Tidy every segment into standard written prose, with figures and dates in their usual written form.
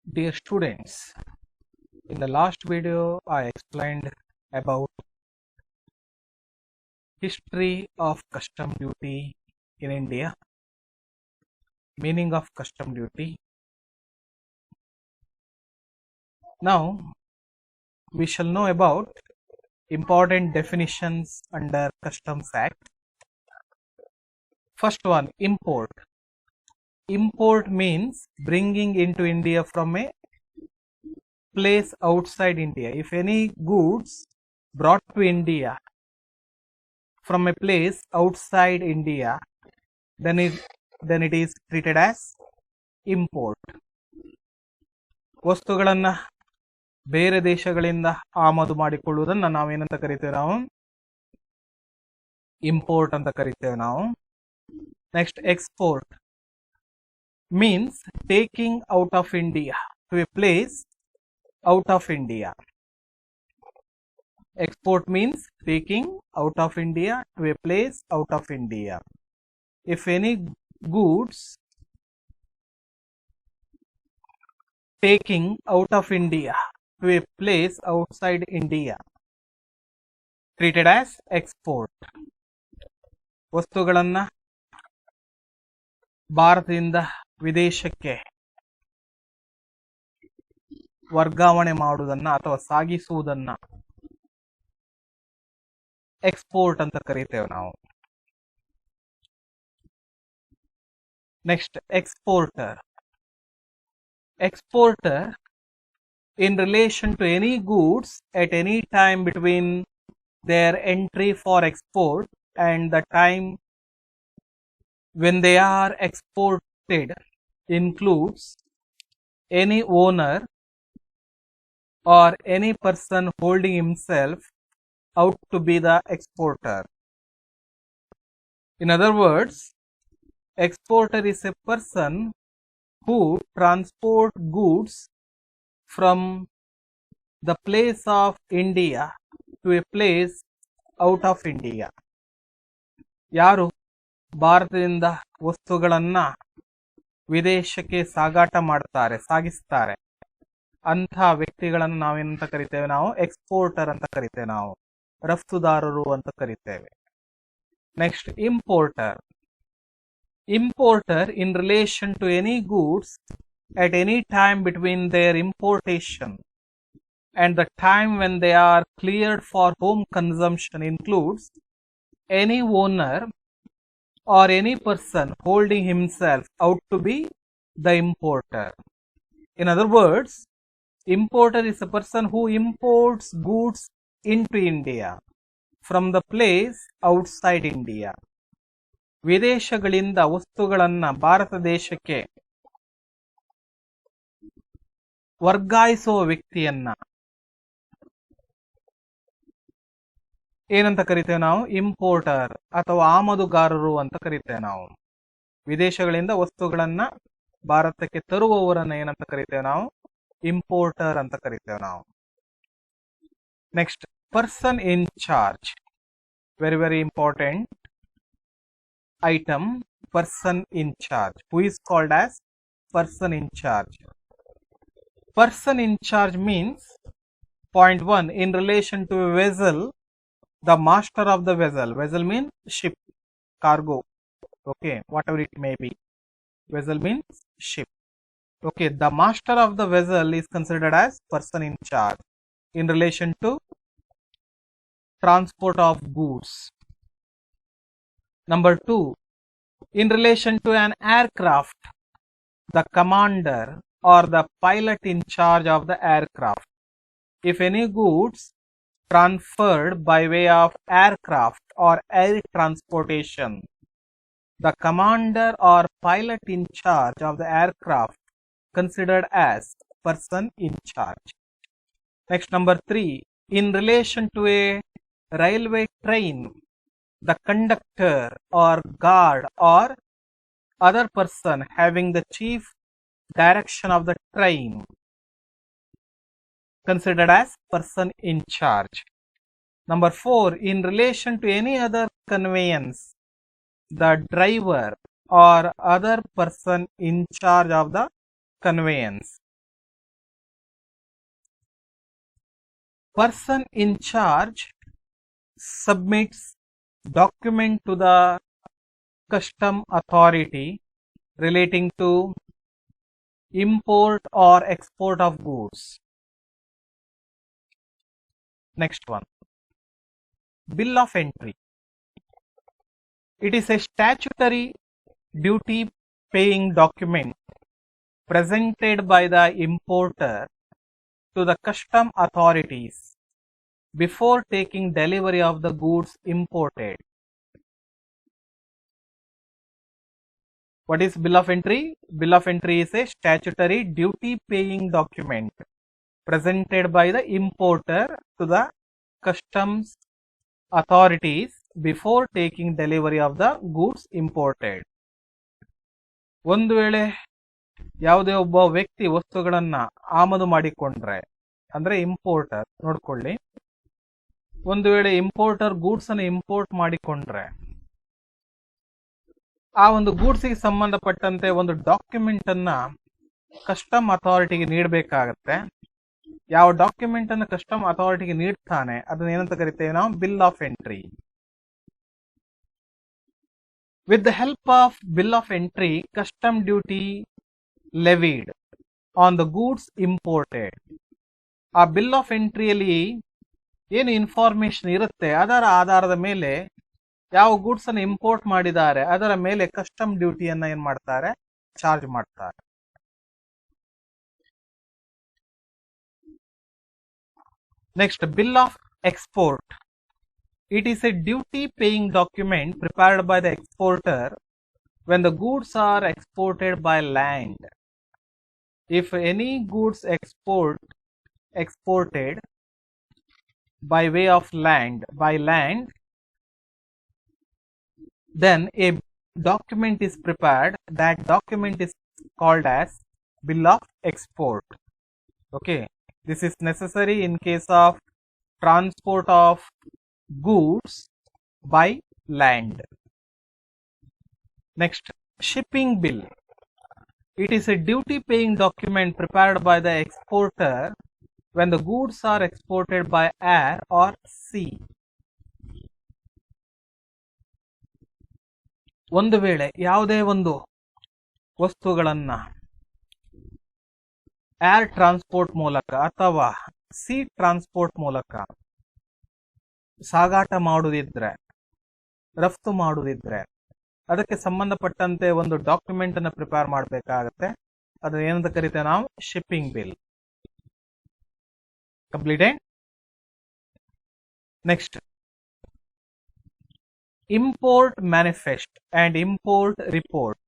Dear students, in the last video I explained about history of custom duty in India, meaning of custom duty. Now we shall know about important definitions under Customs Act. First one, import. Import means bringing into India from a place outside India. If any goods brought to India from a place outside India, then it is treated as import. ವಸ್ತುಗಳನ್ನ ಬೇರೆ ದೇಶಗಳಿಂದ ಆಮದು ಮಾಡಿಕೊಳ್ಳುವುದನ್ನು ನಾವೇನಂತ ಕರಿತೇವೆ? ನಾವು import ಅಂತ ಕರಿತೇವೆ ನಾವು. Next, export means taking out of India to a place out of India. Export means taking out of India to a place out of India. If any goods taking out of India to a place outside India, treated as export. ವಸ್ತುಗಳನ್ನ ಭಾರತದಿಂದ ವಿದೇಶಕ್ಕೆ ವರ್ಗಾವಣೆ ಮಾಡುವುದನ್ನ ಅಥವಾ ಸಾಗಿಸುವುದನ್ನ export ಅಂತ ಕರೀತೇವೆ ನಾವು. Next, exporter. Exporter in relation to any goods at any time between their entry for export and the time when they are exported includes any owner or any person holding himself out to be the exporter. In other words, exporter is a person who transport goods from the place of India to a place out of India. ಯಾರು ಭಾರತದಿಂದ ವಸ್ತುಗಳನ್ನ ವಿದೇಶಕ್ಕೆ ಸಾಗಾಟ ಮಾಡ್ತಾರೆ, ಸಾಗಿಸ್ತಾರೆ, ಅಂಥ ವ್ಯಕ್ತಿಗಳನ್ನು ನಾವೇನಂತ ಕರಿತೇವೆ? ನಾವು ಎಕ್ಸ್ಪೋರ್ಟರ್ ಅಂತ ಕರಿತೇವೆ, ನಾವು ರಫ್ತುದಾರರು ಅಂತ ಕರಿತೇವೆ. Next, importer. Importer in relation to any goods at any time between their importation and the time when they are cleared for home consumption includes any owner or any person holding himself out to be the importer. In other words, importer is a person who imports goods into India from the place outside India. ವಿದೇಶಗಳಿಂದ ವಸ್ತುಗಳನ್ನ ಭಾರತ ದೇಶಕ್ಕೆ ವರ್ಗಾಯಿಸುವ ವ್ಯಕ್ತಿಯನ್ನ ಏನಂತ ಕರಿತೇವೆ ನಾವು? Importer ಅಥವಾ ಆಮದುಗಾರರು ಅಂತ ಕರಿತೇವೆ ನಾವು. ವಿದೇಶಗಳಿಂದ ವಸ್ತುಗಳನ್ನ ಭಾರತಕ್ಕೆ ತರುವವರನ್ನ ಏನಂತ ಕರಿತೇವೆ ನಾವು? ಇಂಪೋರ್ಟರ್ ಅಂತ ಕರಿತೇವೆ ನಾವು. Next, person in charge. Very very important item, person in charge. Who is called as person in charge? Person in charge means, point 1, in relation to a vessel, the master of the vessel. Vessel means ship, cargo, okay, whatever it may be. Vessel means ship. Okay, the master of the vessel is considered as person in charge in relation to transport of goods. Number 2, in relation to an aircraft, the commander or the pilot in charge of the aircraft. If any goods transferred by way of aircraft or air transportation, the commander or pilot in charge of the aircraft considered as person in charge. Next, number 3, in relation to a railway train, the conductor or guard or other person having the chief direction of the train considered as person in charge. Number 4, in relation to any other conveyance, the driver or other person in charge of the conveyance person in charge submits document to the custom authority relating to import or export of goods. Next one, bill of entry. It is a statutory duty paying document presented by the importer to the custom authorities before taking delivery of the goods imported. What is bill of entry? Bill of entry is a statutory duty paying document presented by the importer to the customs authorities before taking delivery of the goods imported. ಒಂದು ವೇಳೆ ಯಾವುದೇ ಒಬ್ಬ ವ್ಯಕ್ತಿ ವಸ್ತುಗಳನ್ನ ಆಮದು ಮಾಡಿಕೊಂಡ್ರೆ ಅಂದ್ರೆ importer, ನೋಡ್ಕೊಳ್ಳಿ, ಒಂದು ವೇಳೆ ಇಂಪೋರ್ಟರ್ ಗೂಡ್ಸ್ ಅನ್ನು ಇಂಪೋರ್ಟ್ ಮಾಡಿಕೊಂಡ್ರೆ ಆ ಒಂದು ಗೂಡ್ಸ್ ಗೆ ಸಂಬಂಧಪಟ್ಟಂತೆ ಒಂದು ಡಾಕ್ಯುಮೆಂಟ್ ಅನ್ನ ಕಸ್ಟಮ್ ಅಥಾರಿಟಿಗೆ ನೀಡಬೇಕಾಗತ್ತೆ. ಯಾವ ಡಾಕ್ಯುಮೆಂಟ್ ಅನ್ನು ಕಸ್ಟಮ್ ಅಥಾರಿಟಿಗೆ ನೀಡ್ತಾನೆ ಅದನ್ನ ಏನಂತ ಕರಿತೇವೆ ನಾವು? Bill of entry. With the help of bill of entry, custom duty levied on the goods imported. ಆ ಬಿಲ್ ಆಫ್ ಎಂಟ್ರಿಯಲ್ಲಿ ಏನು ಇನ್ಫಾರ್ಮೇಶನ್ ಇರುತ್ತೆ ಅದರ ಆಧಾರದ ಮೇಲೆ ಯಾವ ಗೂಡ್ಸ್ ಅನ್ನು ಇಂಪೋರ್ಟ್ ಮಾಡಿದ್ದಾರೆ ಅದರ ಮೇಲೆ ಕಸ್ಟಮ್ ಡ್ಯೂಟಿಯನ್ನ ಏನ್ ಮಾಡ್ತಾರೆ? ಚಾರ್ಜ್ ಮಾಡ್ತಾರೆ. Next, bill of export. It is a duty-paying document prepared by the exporter when the goods are exported by land. If any goods exported by way of land, then a document is prepared. That document is called as bill of export. Okay, this is necessary in case of transport of goods by land. Next, shipping bill. It is a duty paying document prepared by the exporter when the goods are exported by air or sea. ಒಂದು ವೇಳೆ ಯಾವುದೇ ಒಂದು ವಸ್ತುಗಳನ್ನ air transport ಮೂಲಕ ಅಥವಾ C transport ಮೂಲಕ ಸಾಗಾಟ ಮಾಡುವುದಿದ್ರೆ, ರಫ್ತು ಮಾಡುವುದಿದ್ರೆ ಅದಕ್ಕೆ ಸಂಬಂಧಪಟ್ಟಂತೆ ಒಂದು ಡಾಕ್ಯುಮೆಂಟ್ ಅನ್ನು ಪ್ರಿಪೇರ್ ಮಾಡಬೇಕಾಗತ್ತೆ. ಅದನ್ನ ಏನಂತ ಕರಿತೇವೆ ನಾವು? Shipping bill. Completed. Next, import manifest and import report.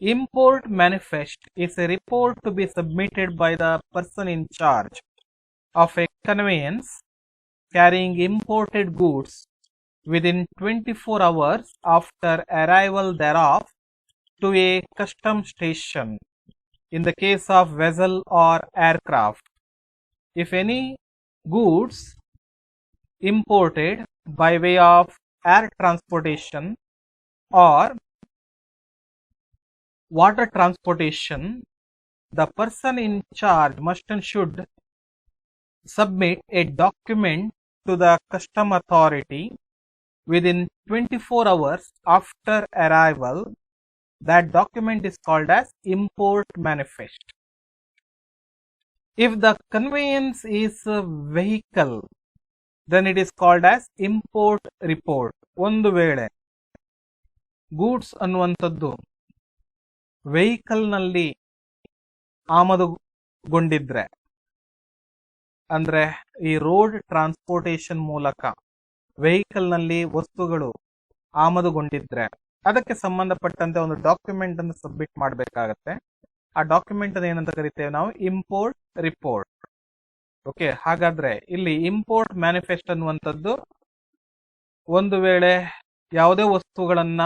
Import manifest is a report to be submitted by the person in charge of a conveyance carrying imported goods within 24 hours after arrival thereof to a custom station in the case of vessel or aircraft. If any goods imported by way of air transportation or water transportation, the person in charge must and should submit a document to the custom authority within 24 hours after arrival. That document is called as import manifest. If the conveyance is a vehicle, then it is called as import report. ಒಂದು ವೇಳೆ goods ಅನ್ನುವಂಥದ್ದು vehicle ನಲ್ಲಿ ಆಮದುಗೊಂಡಿದ್ರೆ, ಅಂದ್ರೆ ಈ road transportation ಮೂಲಕ vehicle ನಲ್ಲಿ ವಸ್ತುಗಳು ಆಮದುಗೊಂಡಿದ್ರೆ ಅದಕ್ಕೆ ಸಂಬಂಧಪಟ್ಟಂತೆ ಒಂದು ಡಾಕ್ಯುಮೆಂಟ್ ಅನ್ನು ಸಬ್ಮಿಟ್ ಮಾಡಬೇಕಾಗತ್ತೆ. ಆ ಡಾಕ್ಯುಮೆಂಟ್ ಅನ್ನು ಏನಂತ ಕರಿತೇವೆ ನಾವು? Import report. ಓಕೆ, ಹಾಗಾದ್ರೆ ಇಲ್ಲಿ ಇಂಪೋರ್ಟ್ ಮ್ಯಾನಿಫೆಸ್ಟ್ ಅನ್ನುವಂಥದ್ದು ಒಂದು ವೇಳೆ ಯಾವುದೇ ವಸ್ತುಗಳನ್ನ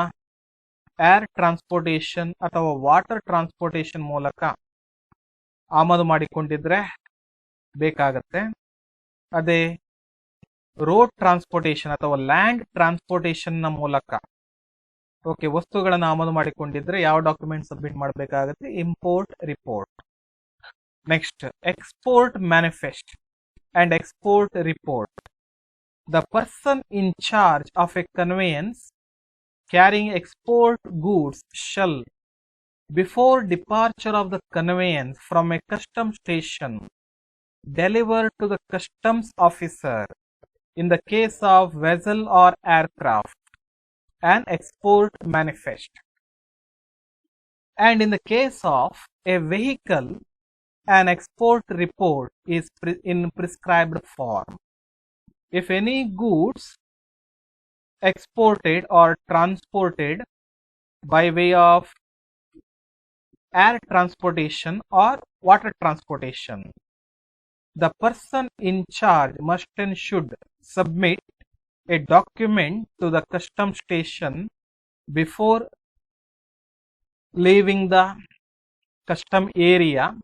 ಏರ್ ಟ್ರಾನ್ಸ್ಪೋರ್ಟೇಶನ್ ಅಥವಾ ವಾಟರ್ ಟ್ರಾನ್ಸ್ಪೋರ್ಟೇಶನ್ ಮೂಲಕ ಆಮದು ಮಾಡಿಕೊಂಡಿದ್ರೆ ಬೇಕಾಗತ್ತೆ. ಅದೇ ರೋಡ್ ಟ್ರಾನ್ಸ್ಪೋರ್ಟೇಶನ್ ಅಥವಾ ಲ್ಯಾಂಡ್ ಟ್ರಾನ್ಸ್ಪೋರ್ಟೇಶನ್ ನ ಮೂಲಕ ಓಕೆ ವಸ್ತುಗಳನ್ನು ಆಮದು ಮಾಡಿಕೊಂಡಿದ್ರೆ ಯಾವ ಡಾಕ್ಯುಮೆಂಟ್ ಸಬ್ಮಿಟ್ ಮಾಡಬೇಕಾಗುತ್ತೆ? Import report. Next, export manifest. and export report. The person in charge of a conveyance carrying export goods shall, before departure of the conveyance from a customs station, deliver to the customs officer, in the case of vessel or aircraft, an export manifest. And in the case of a vehicle, an export report is in prescribed form. If any goods exported or transported by way of air transportation or water transportation, the person in charge must and should submit a document to the customs station before leaving the custom area.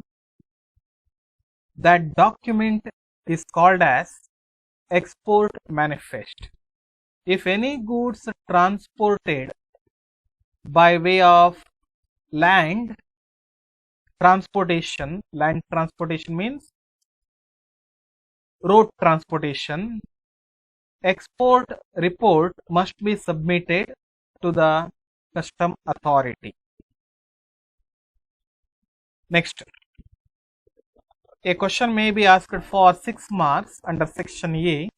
That document is called as export manifest. If any goods transported by way of land transportation means road transportation, export report must be submitted to the custom authority. Next, a question may be asked for 6 marks under section A.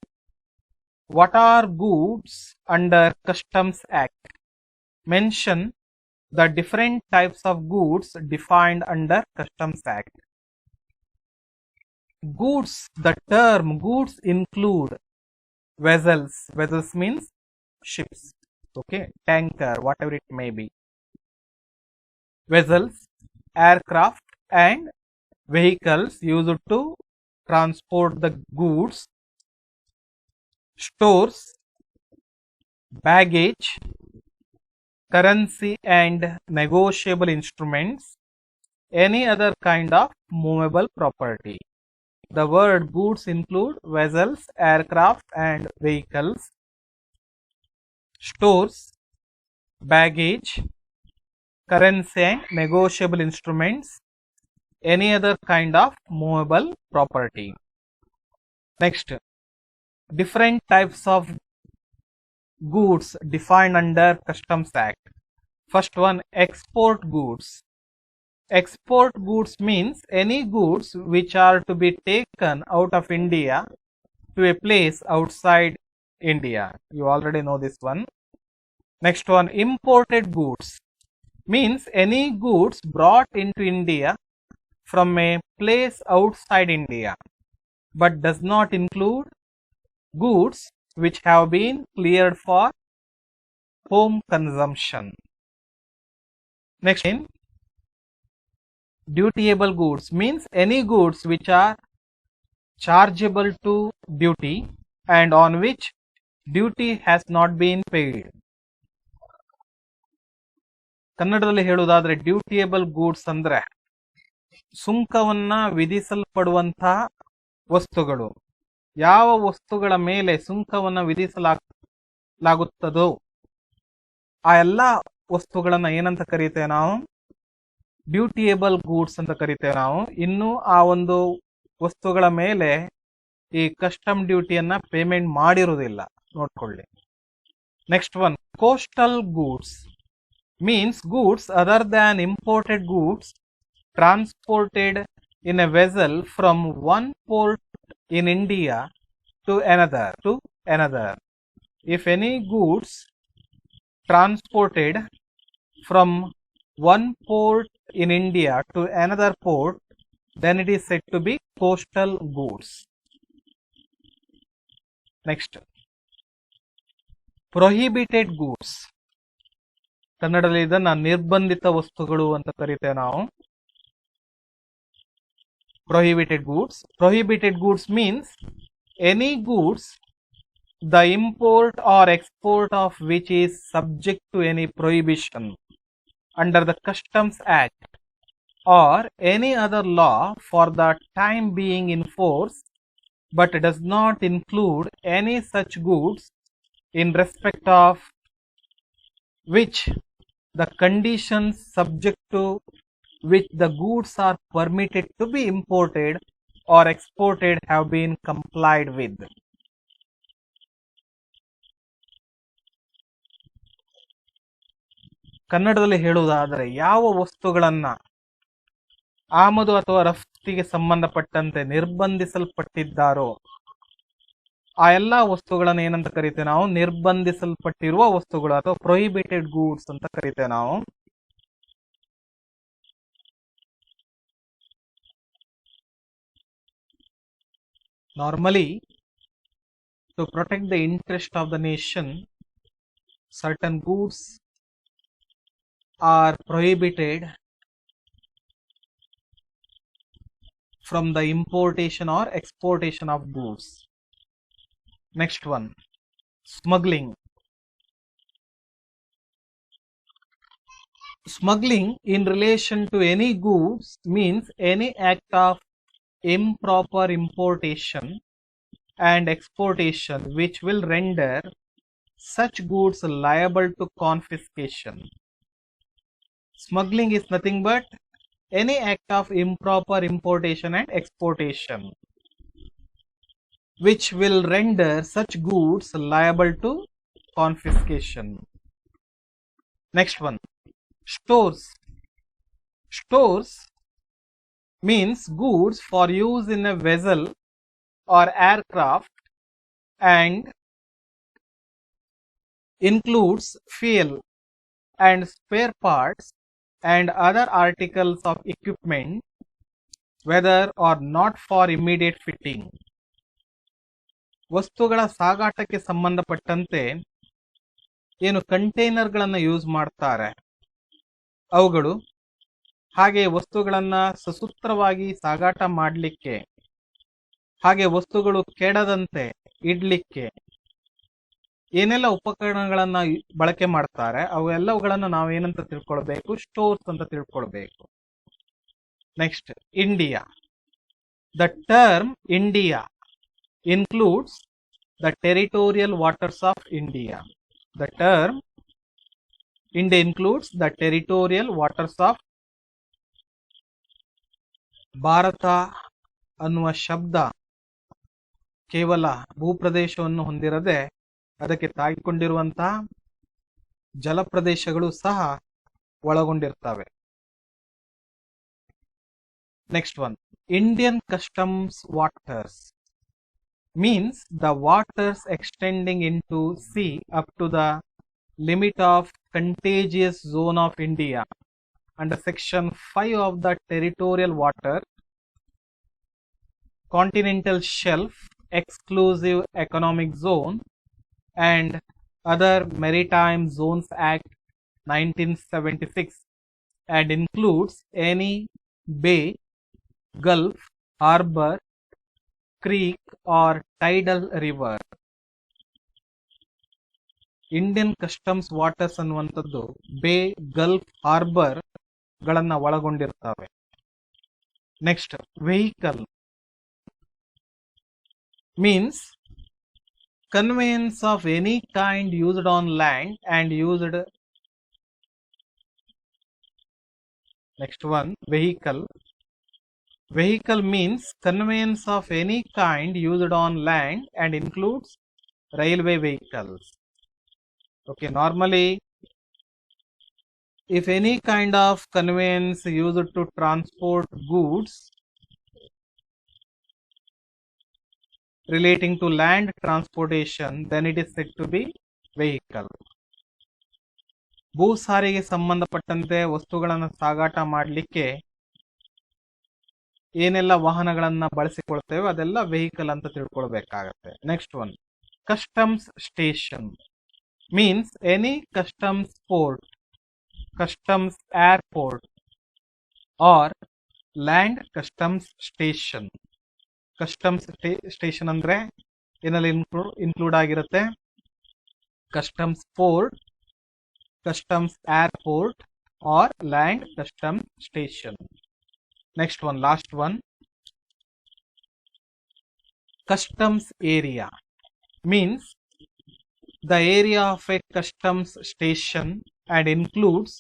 What are goods under Customs Act? Mention the different types of goods defined under Customs Act. Goods, the term goods include vessels. Vessels means ships, okay, tanker, whatever it may be. Vessels, aircraft and vehicles used to transport the goods, stores, baggage, currency and negotiable instruments, any other kind of movable property. The word goods include vessels, aircraft and vehicles, stores, baggage, currency and negotiable instruments, any other kind of movable property. Next, different types of goods defined under Customs Act. First one, export goods. Export goods means any goods which are to be taken out of India to a place outside India. You already know this one. Next one, imported goods means any goods brought into India from a place outside India, but does not include goods which have been cleared for home consumption. Next, in dutiable goods means any goods which are chargeable to duty and on which duty has not been paid. ಕನ್ನಡದಲ್ಲಿ ಹೇಳುವುದಾದ್ರೆ ಡ್ಯೂಟಿಯಬಲ್ goods ಅಂದ್ರೆ ಸುಂಕವನ್ನ ವಿಧಿಸಲ್ಪಡುವಂತಹ ವಸ್ತುಗಳು. ಯಾವ ವಸ್ತುಗಳ ಮೇಲೆ ಸುಂಕವನ್ನ ವಿಧಿಸಲಾಗುತ್ತದೋ ಆ ಎಲ್ಲ ವಸ್ತುಗಳನ್ನ ಏನಂತ ಕರೀತೇವೆ ನಾವು? ಡ್ಯೂಟಿಯಬಲ್ ಗೂಡ್ಸ್ ಅಂತ ಕರಿತೇವೆ ನಾವು. ಇನ್ನು ಆ ಒಂದು ವಸ್ತುಗಳ ಮೇಲೆ ಈ ಕಸ್ಟಮ್ ಡ್ಯೂಟಿಯನ್ನ ಪೇಮೆಂಟ್ ಮಾಡಿರುವುದಿಲ್ಲ, ನೋಡ್ಕೊಳ್ಳಿ. Next one, coastal goods means goods other than imported goods transported in a vessel from one port in India to another. If any goods transported from one port in India to another port, then it is said to be coastal goods. Next, prohibited goods. ಕನ್ನಡದಲ್ಲಿ ಇದನ್ನ ನಿರ್ಬಂಧಿತ ವಸ್ತುಗಳು ಅಂತ ಕರಿತೇವೆ ನಾವು. Prohibited goods. Prohibited goods means any goods the import or export of which is subject to any prohibition under the Customs Act or any other law for the time being in force but does not include any such goods in respect of which the conditions subject to which the goods are permitted to be imported or exported have been complied with. ಕನ್ನಡದಲ್ಲಿ ಹೇಳುವುದಾದರೆ ಯಾವ ವಸ್ತುಗಳನ್ನ ಆಮದು ಅಥವಾ ರಫ್ತಿಗೆ ಸಂಬಂಧಪಟ್ಟಂತೆ ನಿರ್ಬಂಧಿಸಲ್ಪಟ್ಟಿದ್ದಾರೋ ಆ ಎಲ್ಲಾ ವಸ್ತುಗಳನ್ನ ಏನಂತ ಕರಿತೇವೆ ನಾವು? ನಿರ್ಬಂಧಿಸಲ್ಪಟ್ಟಿರುವ ವಸ್ತುಗಳು ಅಥವಾ ಪ್ರೊಹಿಬಿಟೆಡ್ ಗೂಡ್ಸ್ ಅಂತ ಕರಿತೇವೆ ನಾವು. Normally, to protect the interest of the nation, certain goods are prohibited from the importation or exportation of goods. Next one, smuggling. Smuggling in relation to any goods means any act of improper importation and exportation which will render such goods liable to confiscation. Smuggling is nothing but any act of improper importation and exportation which will render such goods liable to confiscation. Next one, stores. Stores means goods for use in a vessel or aircraft and includes fuel and spare parts and other articles of equipment whether or not for immediate fitting. ವಸ್ತುಗಳ ಸಾಗಾಟಕ್ಕೆ ಸಂಬಂಧಪಟ್ಟಂತೆ ಏನು ಕಂಟೈನರ್ಗಳನ್ನು use ಮಾಡ್ತಾರೆ ಅವುಗಳು, ಹಾಗೆ ವಸ್ತುಗಳನ್ನ ಸಸೂತ್ರವಾಗಿ ಸಾಗಾಟ ಮಾಡಲಿಕ್ಕೆ, ಹಾಗೆ ವಸ್ತುಗಳು ಕೆಡದಂತೆ ಇಡ್ಲಿಕ್ಕೆ ಏನೆಲ್ಲ ಉಪಕರಣಗಳನ್ನ ಬಳಕೆ ಮಾಡ್ತಾರೆ ಅವೆಲ್ಲವುಗಳನ್ನ ನಾವೇನಂತ ತಿಳ್ಕೊಳ್ಬೇಕು? ಸ್ಟೋರ್ಸ್ ಅಂತ ತಿಳ್ಕೊಳ್ಬೇಕು. Next, India. The term India includes the territorial waters of India. The term India includes the territorial waters of Bharat ಅನ್ನುವ ಶಬ್ದ ಕೇವಲ ಭೂಪ್ರದೇಶವನ್ನು ಹೊಂದಿರದೆ ಅದಕ್ಕೆ ತಾಗಿಕೊಂಡಿರುವಂತಹ ಜಲಪ್ರದೇಶಗಳು ಸಹ ಒಳಗೊಂಡಿರ್ತವೆ. Next one, Indian customs waters means the waters extending into sea up to the limit of contagious zone of India under section 5 of the territorial water, continental shelf, exclusive economic zone and other maritime zones act 1976 and includes any bay, gulf, harbor, creek or tidal river. Indian customs waters ಅನ್ನುವಂಥದ್ದು bay, gulf, harbour ಗಳನ್ನ ಒಳಗೊಂಡಿರ್ತವೆ. Next, vehicle means conveyance of any kind used on land and used. Next one, vehicle. Vehicle means conveyance of any kind used on land and includes railway vehicles. Okay, normally if any kind of conveyance used to transport goods relating to land transportation, then it is said to be vehicle. ಭೂ ಸಾರಿಗೆ ಸಂಬಂಧಪಟ್ಟಂತೆ ವಸ್ತುಗಳನ್ನು ಸಾಗಾಟ ಮಾಡಲಿಕ್ಕೆ ಏನೆಲ್ಲ ವಾಹನಗಳನ್ನ ಬಳಸಿಕೊಳ್ತೇವೆ ಅದೆಲ್ಲ vehicle ಅಂತ ತಿಳ್ಕೊಳ್ಬೇಕಾಗತ್ತೆ. Next one, customs station means any customs port, customs airport or land customs station. Customs station ಅಂದ್ರೆ ಏನಲ್ಲಿ ಇನ್ಕ್ಲೂಡ್ ಆಗಿರುತ್ತೆ customs port, customs airport or land customs station. Next one, last one, customs area means the area of a customs station and includes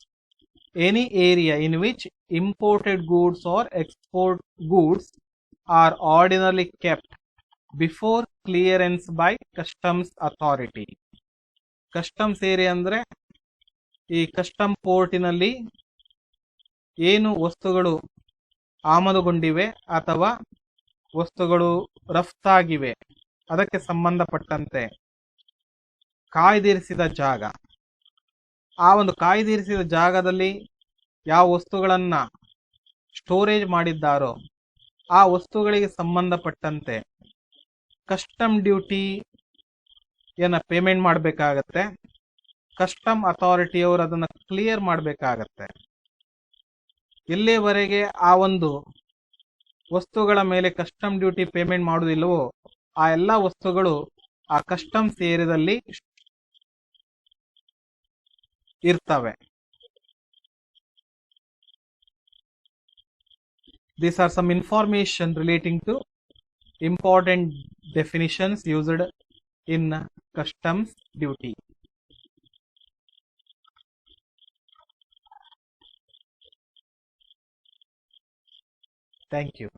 any area in which imported goods or export goods are ordinarily kept before clearance by customs authority. Customs area ಅಂದ್ರೆ ಈ custom ಪೋರ್ಟಿನಲ್ಲಿ ಏನು ವಸ್ತುಗಳು ಆಮದುಗೊಂಡಿವೆ ಅಥವಾ ವಸ್ತುಗಳು ರಫ್ತಾಗಿವೆ ಅದಕ್ಕೆ ಸಂಬಂಧಪಟ್ಟಂತೆ ಕಾಯ್ದಿರಿಸಿದ ಜಾಗ. ಆ ಒಂದು ಕಾಯ್ದಿರಿಸಿದ ಜಾಗದಲ್ಲಿ ಯಾವ ವಸ್ತುಗಳನ್ನ ಸ್ಟೋರೇಜ್ ಮಾಡಿದ್ದಾರೋ ಆ ವಸ್ತುಗಳಿಗೆ ಸಂಬಂಧಪಟ್ಟಂತೆ ಕಸ್ಟಮ್ ಡ್ಯೂಟಿಯನ್ನ ಪೇಮೆಂಟ್ ಮಾಡಬೇಕಾಗತ್ತೆ. ಕಸ್ಟಮ್ ಅಥಾರಿಟಿಯವರು ಅದನ್ನು ಕ್ಲಿಯರ್ ಮಾಡಬೇಕಾಗತ್ತೆ. ಎಲ್ಲಿವರೆಗೆ ಆ ಒಂದು ವಸ್ತುಗಳ ಮೇಲೆ ಕಸ್ಟಮ್ ಡ್ಯೂಟಿ ಪೇಮೆಂಟ್ ಮಾಡುವುದಿಲ್ಲವೋ ಆ ಎಲ್ಲ ವಸ್ತುಗಳು ಆ ಕಸ್ಟಮ್ಸ್ ಏರಿಯಾದಲ್ಲಿ ಇರ್ತವೆ. These are some information relating to important definitions used in customs duty. Thank you.